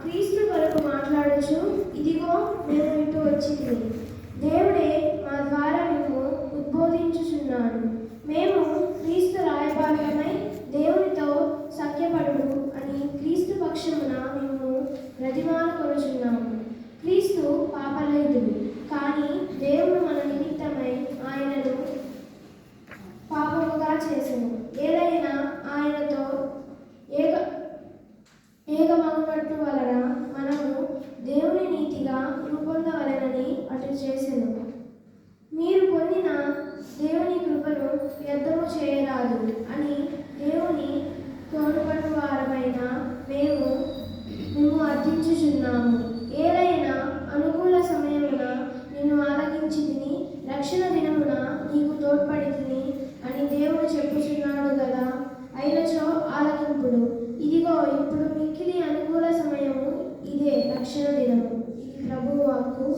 క్రీస్తు కొరకు మాట్లాడుచు, ఇదిగో మేము ఇటు వచ్చితిమి. దేవుడే మా ద్వారా మేము ఉద్బోధించుచున్నాడు. మేము క్రీస్తు రాయబారులమై దేవునితో సఖ్యపడుడు అని క్రీస్తు పక్షమున మేము ప్రతిమాన కొనుచున్నాము. క్రీస్తు పాపరహితుడు, కానీ దేవుడు మన నిమిత్తమై ఆయనను పాపముగా చేసెను. ఏదైనా ఆయనతో ఏకమగునట్టు వలన మనము దేవుని నీతిగా రూపొందవలెనని అటు చేసెను. మీరు పొందిన దేవుని కృపను వ్యర్థము చేయరాదు అని దేవుని తోడ్పడు వారమైన మేము అర్థించుచున్నాము. ఏదైనా అనుకూల సమయమున నిన్ను ఆలకించి తిని, రక్షణ దినమున నీకు తోడ్పడి తిని అని దేవుడు చెప్పుచున్నాడు కదా. అయినచో ఆలకింపుడు. ఇదిగో ఇప్పుడు మిక్కిలి అనుకూల సమయము, ఇదే రక్షణ దినము. ఈ ప్రభువు వాక్కు.